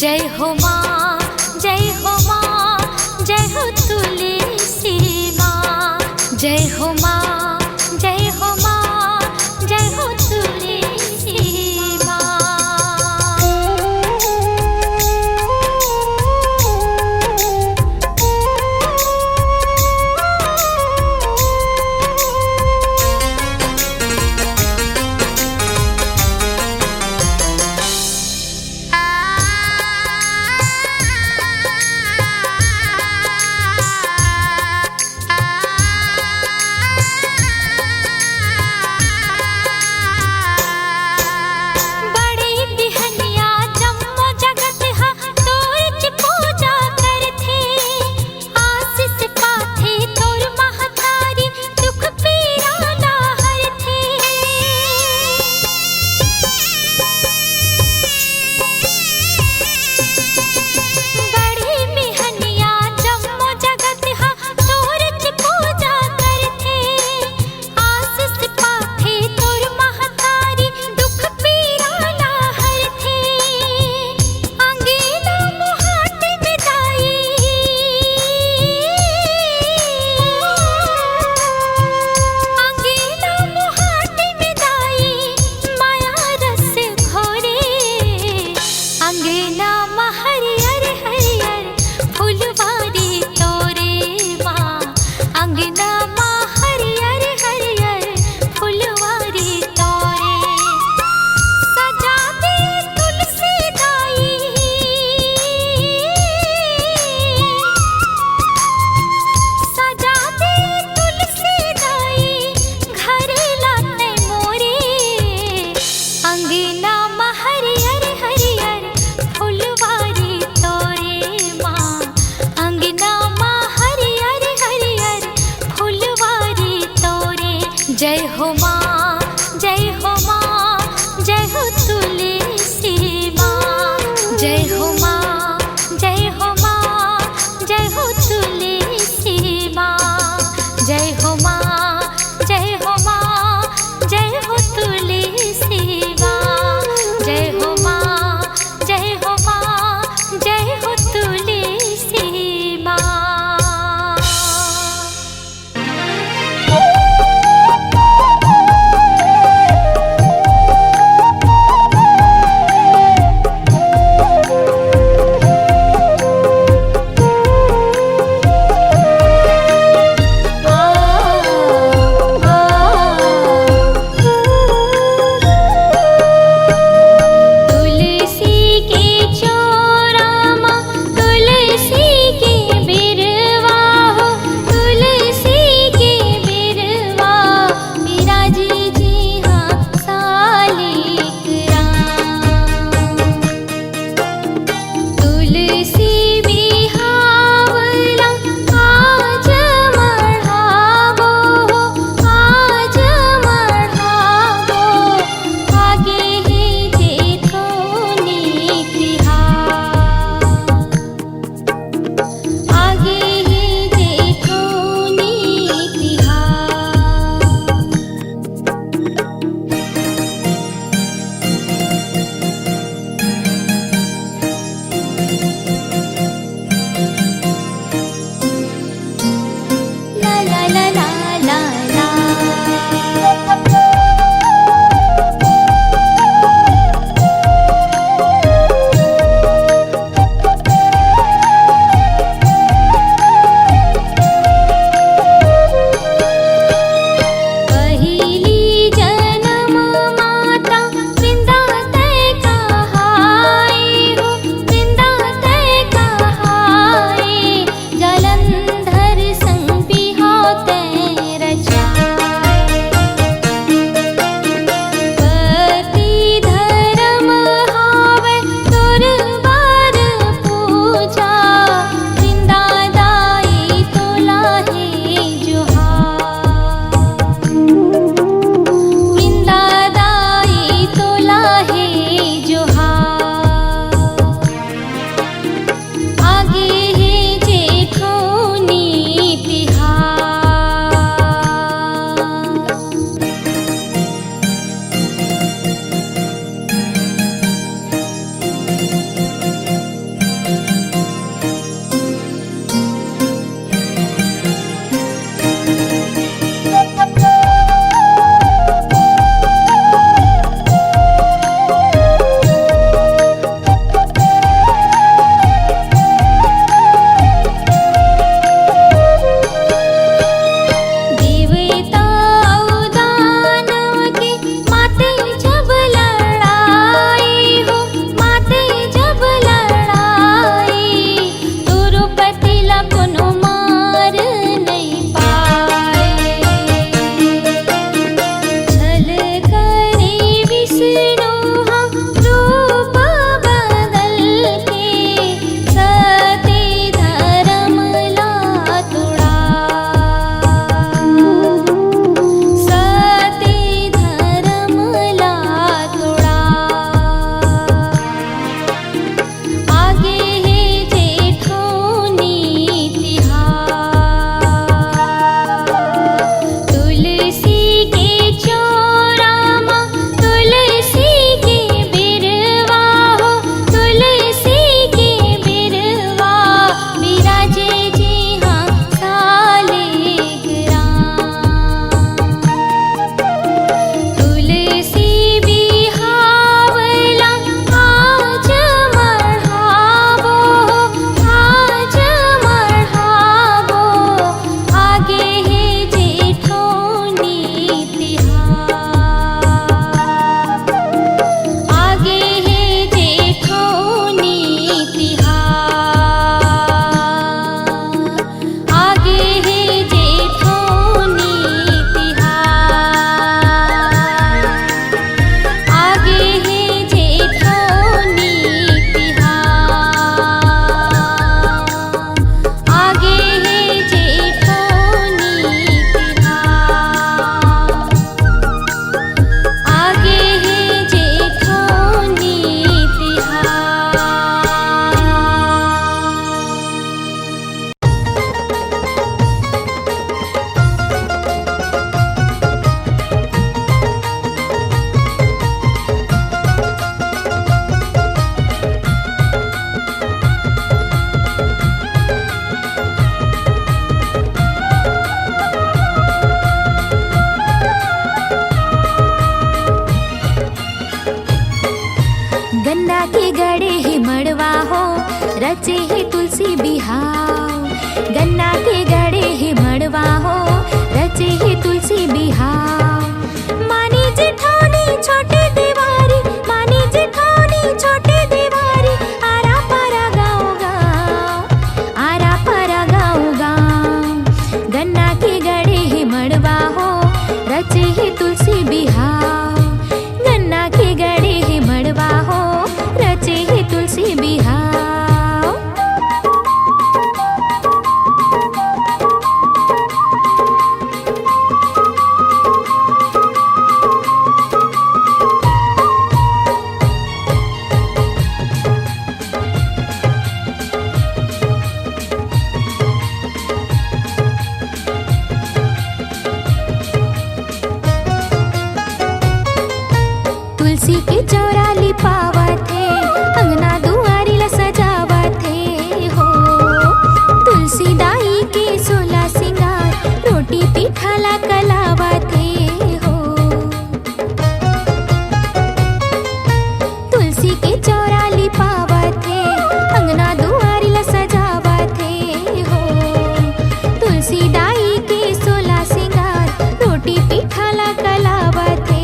जय हो माँ, जय हो माँ, जय हो तुलसी माँ। जय हो माँ, जय हो माँ, जय हो तुलसी माँ। गन्ना के गड़े ही मड़वा हो, रचे ही तुलसी बिहाव। गन्ना के गड़े ही मड़वा हो, रचे ही तुलसी बिहाव। मानी जेठानी छोटे देवारी, मानी जेठानी छोटे देवारी, आरा पारा गाँव गाँव, आरा पारा गाँव गाँव। गन्ना के गड़े ही मड़वा हो, रचे ही तुलसी बिहाव। गन्ना के गड़े ही मड़वा हो, रचे ही तुलसी बिहाव। तुलसी के चौरा लिपावत है, अंगना दुआरी ला सजावत है हो। तुलसी दाई के सोला सिंगार, रोटी पीठा ला कलावत है हो। तुलसी के चौरा लिपावत है, अंगना दुआरी ला सजावत है हो। तुलसी दाई के सोला सिंगार, रोटी पीठा ला कलावत है।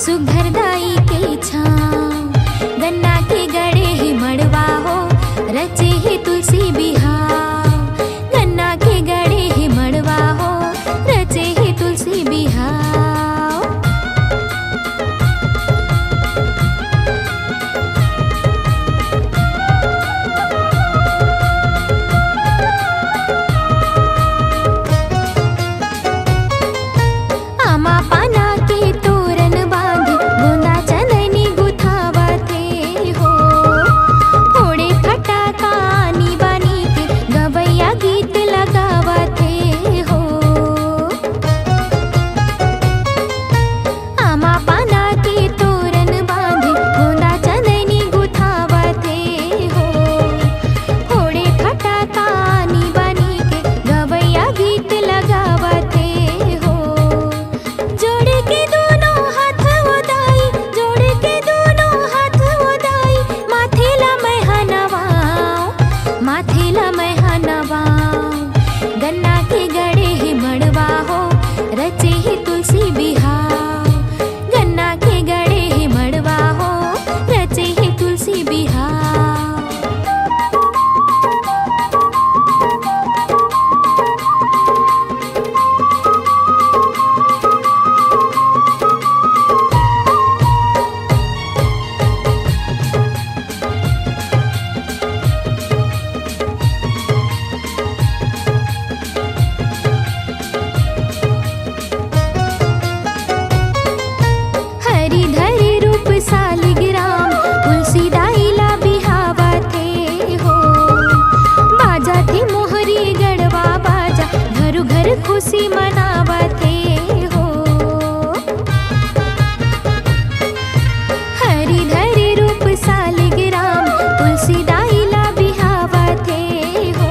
सुघर दाई के छाँव। गन्ना के गड़े ही मड़वा हो, रचे ही तुलसी बिहाव। गन्ना के गड़े ही मड़वा हो, रचे ही तुलसी बिहाव। आमा पाना के तोरण बांध, गोंदा चंदनी गुथावत है हो। फोड़े फटाका आनी बानी के, गवैया गीत लगावत है हो। आमा पाना के तोरण बांध, गोंदा चंदनी गुथावत है हो। फोड़े फटाका आनी बानी के, गवैया गीत लगावत है हो। जोड़े के दोनों हाथ उदाई, जोड़े के दोनों हाथ उदाई, माथे ला मैं हनवाऊं, माथे ला मैं हनवाऊं। गन्ना के गड़े ही मड़वा हो, रचे ही तुलसी बिहाव। गन्ना के गड़े ही मड़वा हो, रचे ही तुलसी बिहाव। हरि धरि रूप सालिग्राम, तुलसी दाई ला बिहावत है हो। बाजा थी मोहरी गढ़वा बाजा, घर घर खुशी मनावत है हो। हरि धरि रूप सालिग्राम, तुलसी दाई ला बिहावत है हो।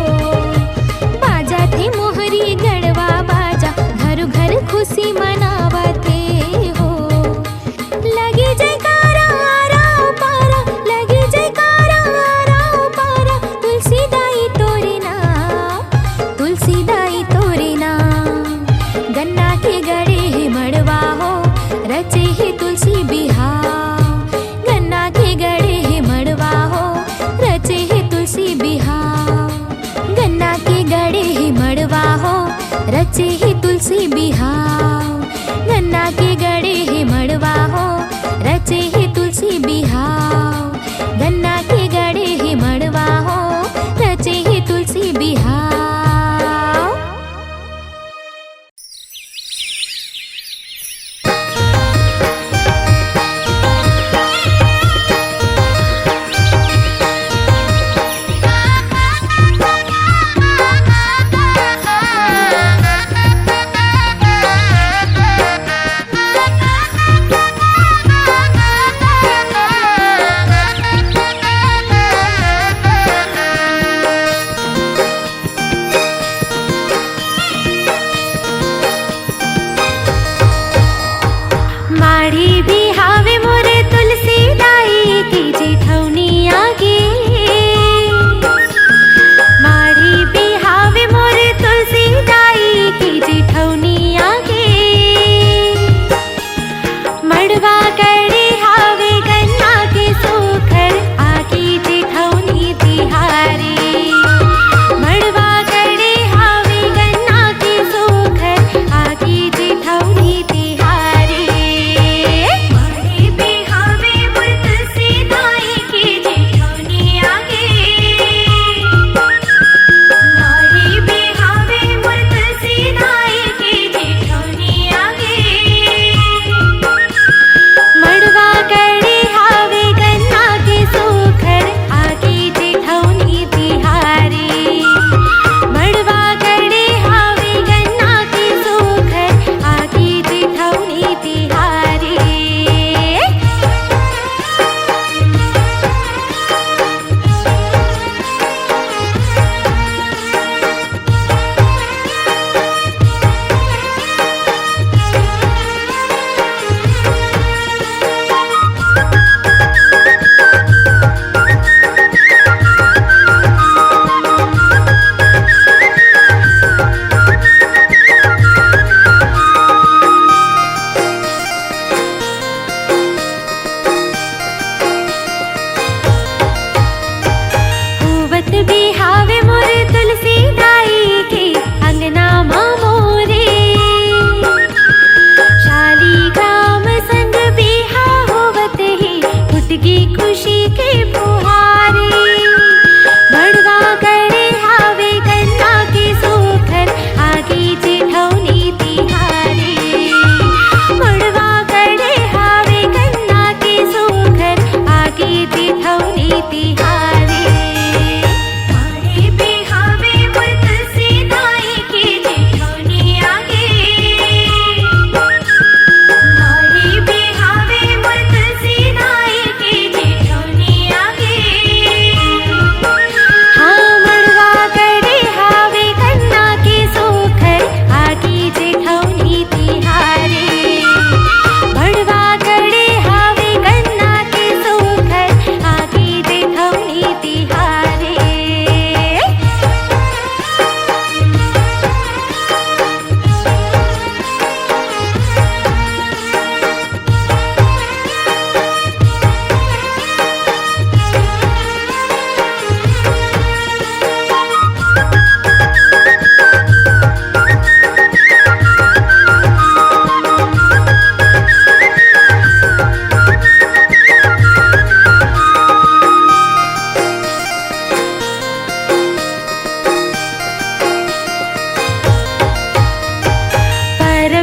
बाजा थी मोहरी गढ़वा बाजा, घर घर खुशी मनावत है हो। लगी जयकारा आराव पारा, लगी जयकारा आराव पारा, तुलसी दाई तोरे नाम, तुलसी दाई तोरे नाम।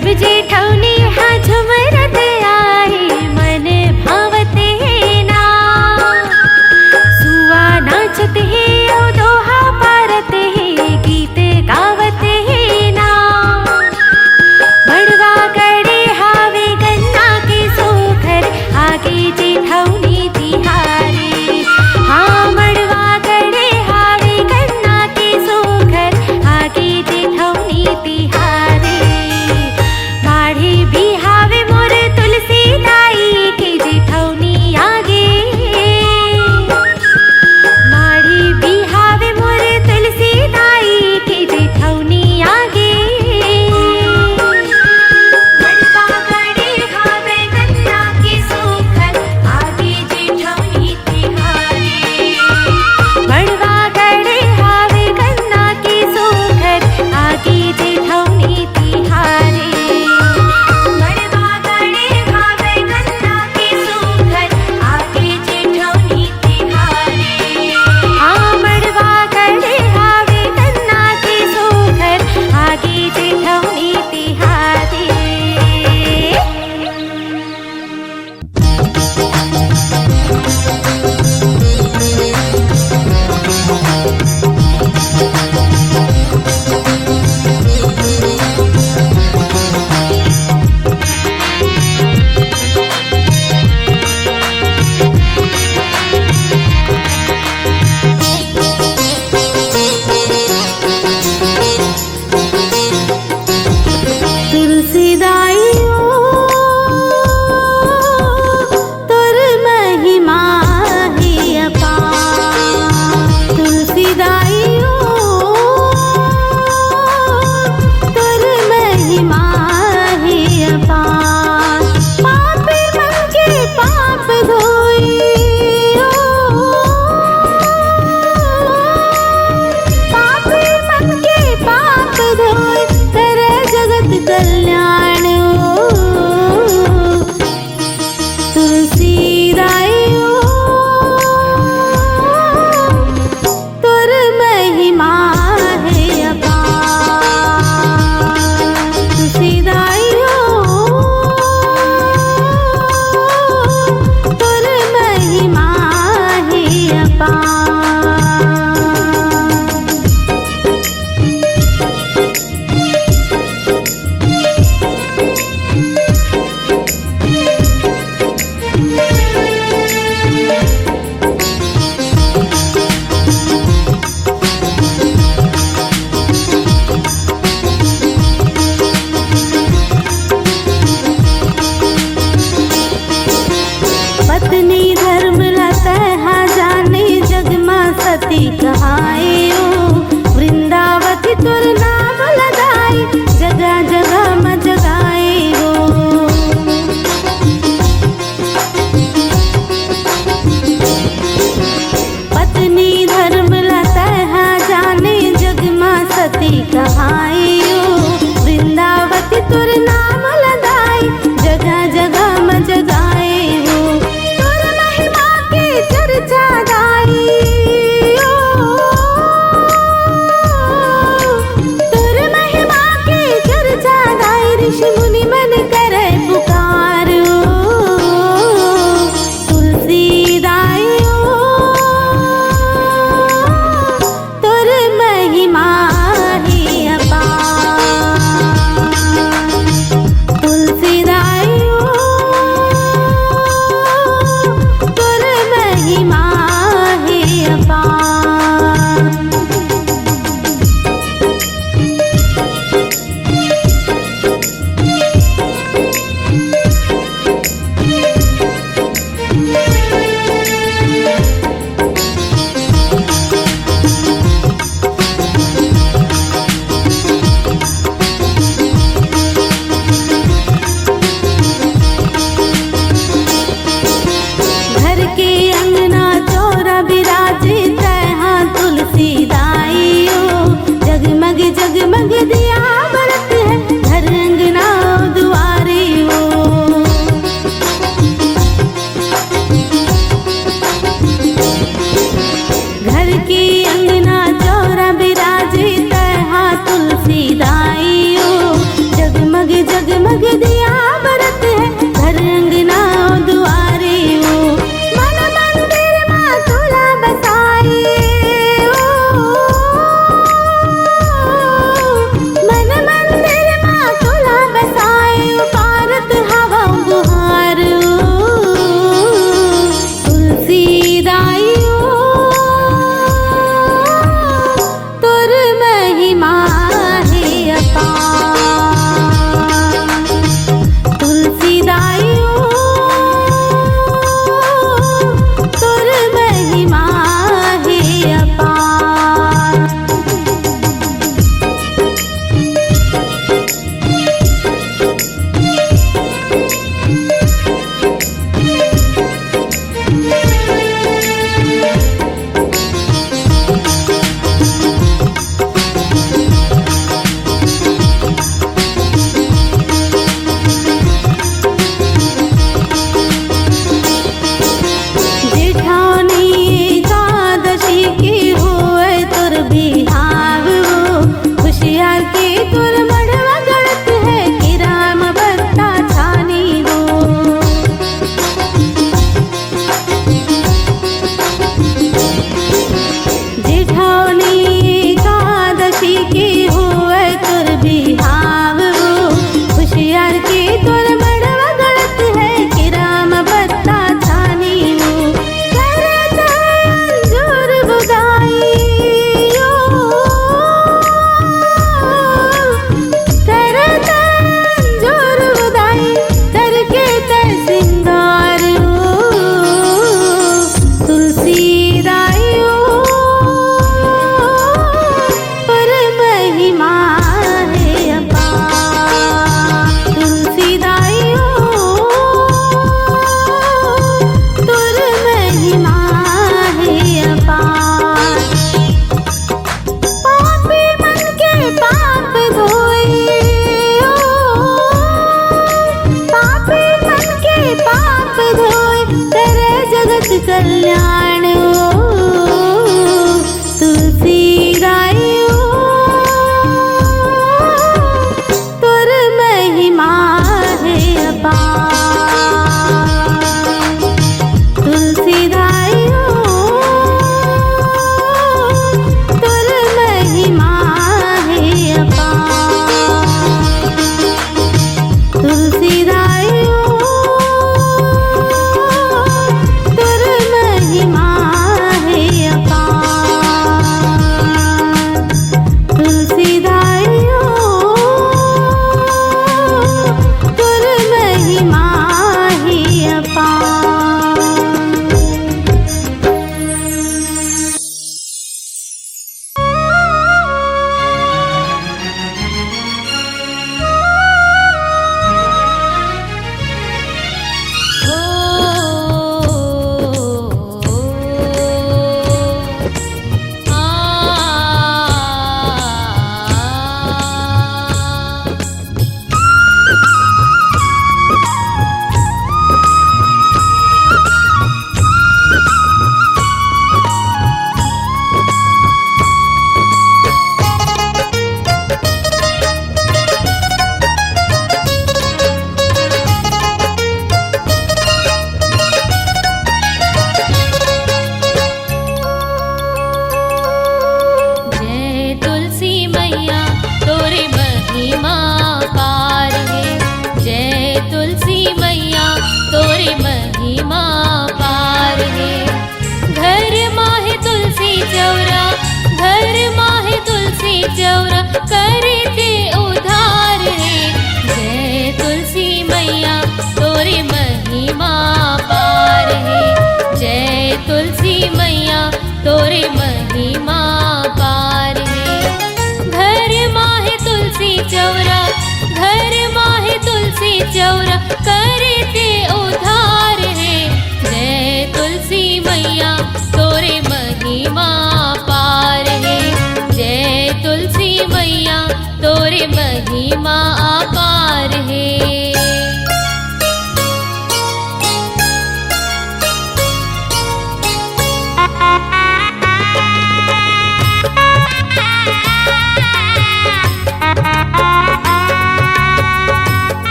जब जेठौनी हाँ झुमरत आई मन भावते ना सुआ नाचत है ओ दोहा पारत है गीत गावते ना मड़वा गड़े हावे गन्ना के सोखर आगे जेठौनी तिहारी हाँ मड़वा गड़े हावे गन्ना के सोखर आगे जेठौनी तिहारी माढ़ी भी हावे मोर तुलसी दाई के जेठौनी आगे माढ़ी भी हावे मोर तुलसी दाई के जेठौनी आगे मड़वा गड़े हावे गन्ना के सोखर आगे जेठौनी तिहारी मड़वा गड़े हावे गन्ना के सोखर आगे जेठौनी तिहारी मड़वा गड़े हावे गन्ना के सोखर आगे जेठौनी तिहारी हाँ मड़वा गड़े हावे गन्ना के सोखर आगे जेठौनी तिहारी। तुलसी दाई तोर महिमा है अपार तुलसी दाई तोर महिमा है अपार पापी मन के पाप धोई पापी मन के पाप धोई करे जगत कल्याण तुलसी दाई तोर महिमा है अपार तुलसी दाई तोर महिमा है अपार। पत्नी धर्म लतहा जाने जगमा सती कहाए वृंदावती तुर नाम लगाई जगह जगह म जगाए पत्नी धर्म लतहा जाने जगमा सती कहाए वृंदावती तुर नाम लगाई जगह जगह म जगाए तोर महिमा के चर्चा गाई तोर महिमा के चर्चा गाई ऋषि मुनि मन करे पुकार तुलसी दाई तोर महिमा है अपार तुलसी दाई तोर महिमा है अपार। घर के अंगना चौरा बिराजे तहाँ तुलसी दाई जगमग जगमग दिया बरत है घर अंगना दुआरे घर के अंगना चौरा बिराजे तहाँ तुलसी दाई जगमग जगमग चौरा करते उधार है। जय तुलसी मैया तोरे महिमा पार है। जय तुलसी मैया तोरे महिमा पार है। घर माहे तुलसी चौरा, घर माहे तुलसी चौरा करते उधार है। जय तुलसी मैया तोरे महिमा पार है। जय तुलसी मैया तोरे महिमा पार है।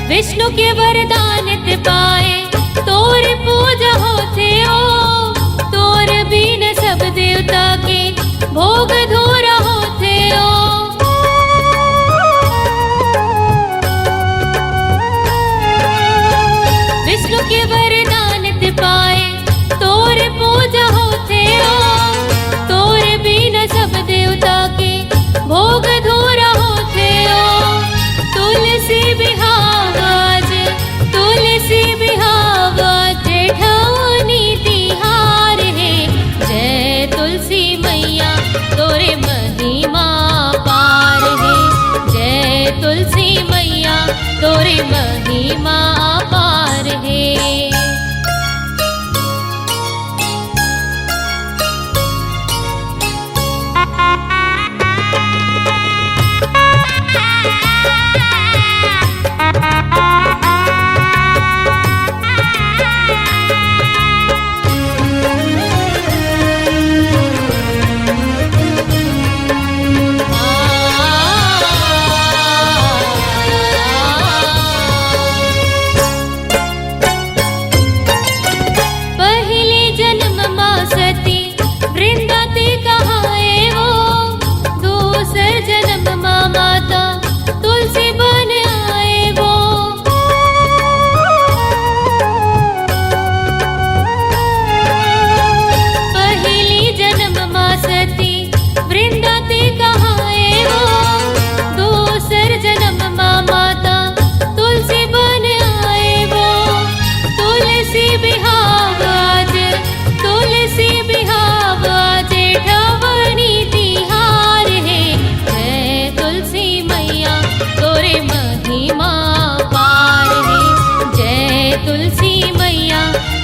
विष्णु के वरदान ते पाए तोर पूजा होते ओ। तोर बिन सब देवता के भोग धूरा होते ओ। विष्णु के वरदान ते पाए तोर पूजा होते ओ। तोर बिन सब देवता के भोग धूरा होते ओ। तुलसी बिहावाज, तुलसी बिहावाज ठौनी तिहार है। जय तुलसी मैया तोरे महिमा पार है। जय तुलसी मैया तोरे महिमा पार है।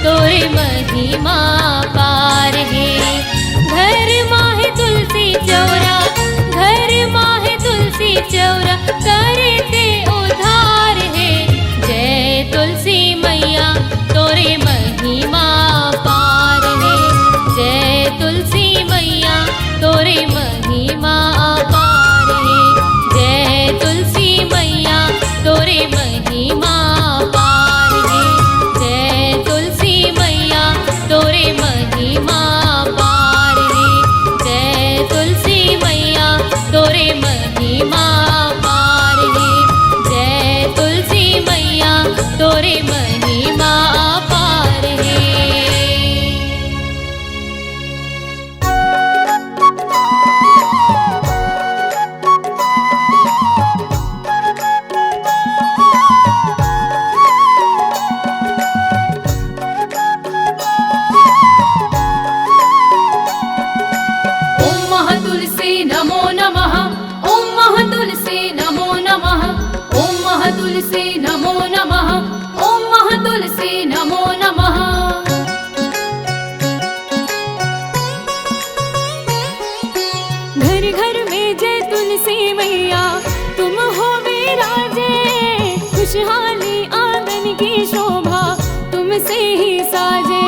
तोरे महिमा पार है। घर माहे तुलसी चौरा, घर माहे तुलसी चौरा करते उधार है। जय तुलसी मैया तोरे महिमा पार है। जय तुलसी मैया तोरे महिमा पार है। जय तुलसी मैया तोरे महिमा पार है। जय तुलसी मैया तोरे महिमा पार है। जय तुलसी मैया तोरे महिमा पार है। जय तुलसी मैया तोरे महिमा पार है। नमो नमः। ओम महातुलसी नमो नमः। ओम महातुलसी नमो नमः। ओम महातुलसी नमो नमः। घर घर में जय तुलसी मैया तुम हो विराजे। खुशहाली आंगन की शोभा तुमसे ही साजे।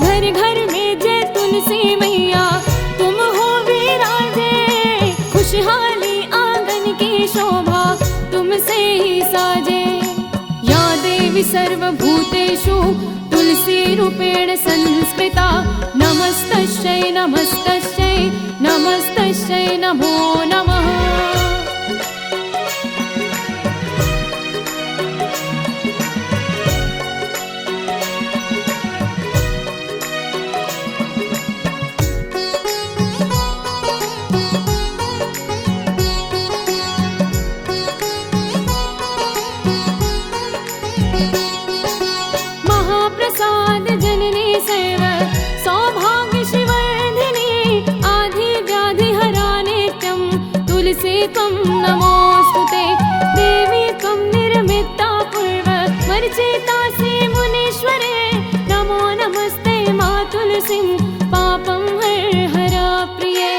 घर घर में जय तुलसी मैया तुम हो विराजे। खुशहाली आंगन की शोभा तुमसे ही साजे। या देवी सर्वभूतेषु तुलसी तुलसी रूपेण संस्कृता नमस्तस्यै नमस्तस्यै नमस्तस्यै नमो नमः। महाप्रसाद जननी सर्व सौभाग्यशिवर्धिनी आधि व्याधि हरा नित्यं तुलसी त्वं नमोऽस्तुते। देवी त्वं निर्मिता पूर्व वर्जितासि मुनीश्वरे नमो नमस्ते मा तुलसीं पापं हर प्रिये।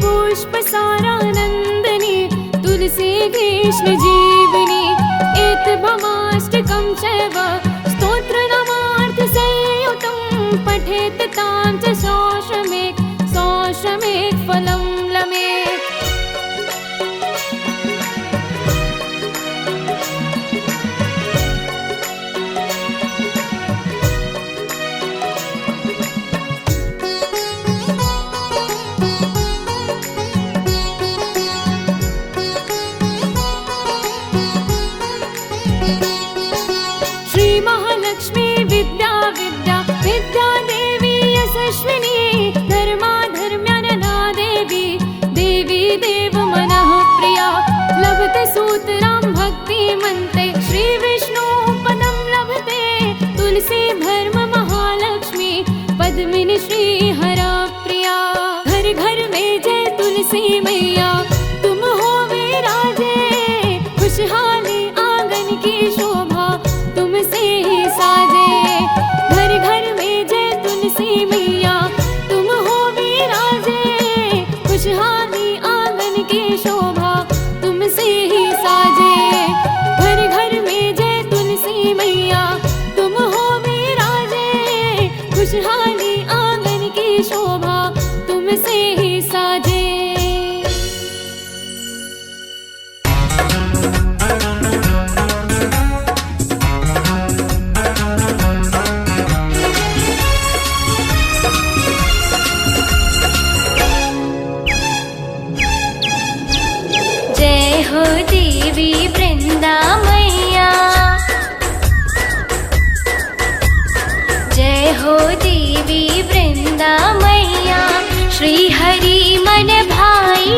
पुष्पसारानन्दिनी तुलसी कृष्ण जीवनी एतभमाष्टकं चैव स्तोत्रनामार्थसंयुतं पठेत् तां च सौषमेक फलं लमेत्। महालक्ष्मी विद्या विद्या विद्या देवी यशस्विनी धर्मा धर्म्यानना देवी देवी देव मनः प्रिया लभते सूतरां भक्तिमन्ते श्री विष्णु पदं लभते तुलसी भर्म महालक्ष्मी पद्मिनी श्री हरा प्रिया। घर घर में जय तुलसी मैया तुम हो विराजे खुशहाली आंगन की शोभा तुमसे ही साजे। घर घर में जय तुलसी मैया तुम हो विराजे खुशहाली आंगन की शोभा तुमसे ही साजे। घर घर में जय तुलसी मैया तुम हो विराजे खुशहाली आंगन की शोभा तुमसे ही साजे। हो देवी वृंदा मैया जय हो देवी वृंदा मैया श्री हरि मन भाई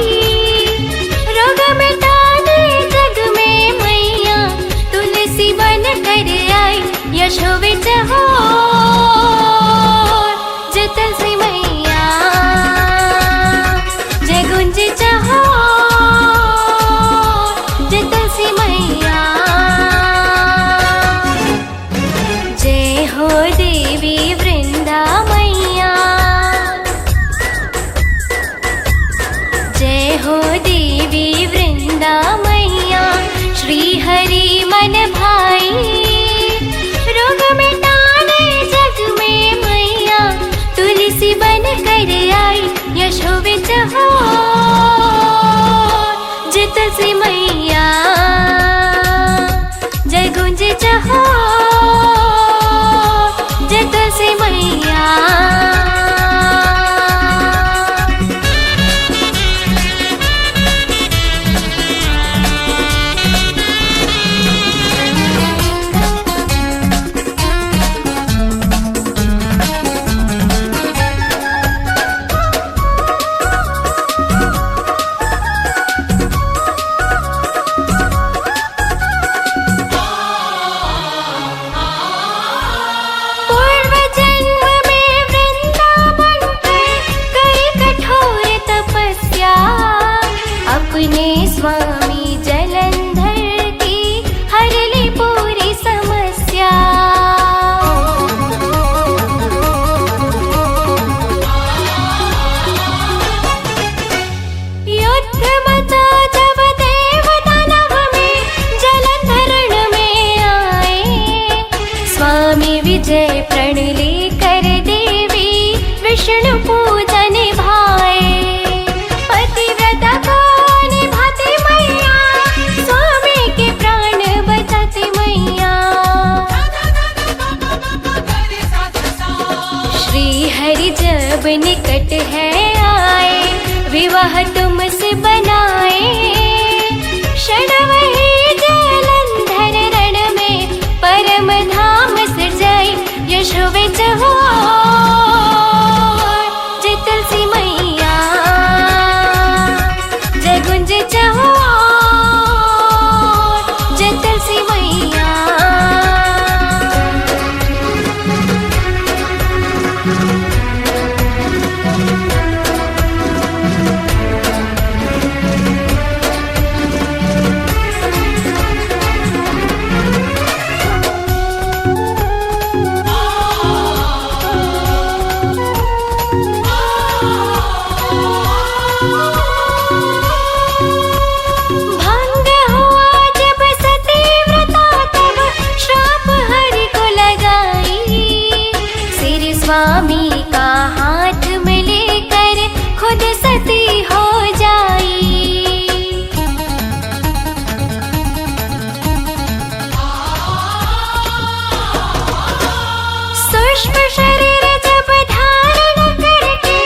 रोग मिटाने जग में मैया तुलसी बन कर आई यशो विच हो जय तुलसी मैया जय गुंज चहो हो देवी वृंदा मैया जय हो देवी वृंदा मैया श्री हरि मन भाई रोग मिटाने जग में मैया तुलसी बन कर आई यशो विच हो जय तुलसी मैया जय गुंज चहो जय तुलसी मैया। लेकर देवी विष्णु पूजन भाए। पतिव्रता को निभाते मैया, स्वामी के प्राण बचाते मैया। श्री हरि जब निकट है आए, विवाह तुमसे बनाए। क्षण वही जलंधर रण में परम धाम सजाई। यशोवे चहुओर जय तुलसी मैया, जय गुंज चहुओर जय तुलसी मैया। भंग हुआ जब सतीव्रता, तब श्राप हरि को लगाई। सिर स्वामी का हाथ में लेकर खुद सती हो जाई। सूक्ष्म शरीर जब धारण करके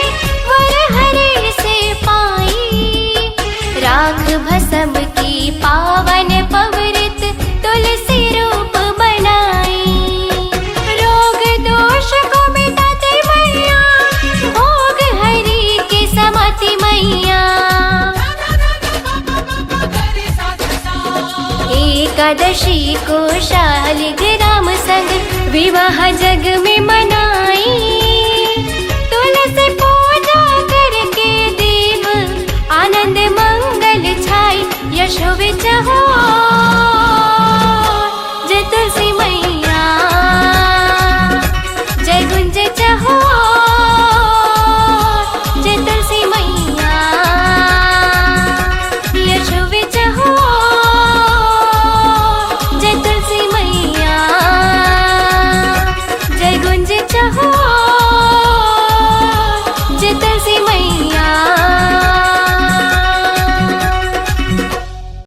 वर हरि से पाई। राख भस्म की पावन पवित्र तुलसी रूप बनाई। रोग दोष को मिटाते मैया, भोग हरि के समाती मैया। एकादशी को शालिग्राम संग विवाह जग में मनाई। तुलसी पूजा करके देव आनंद मंगल छाई। यशोवे चहुओर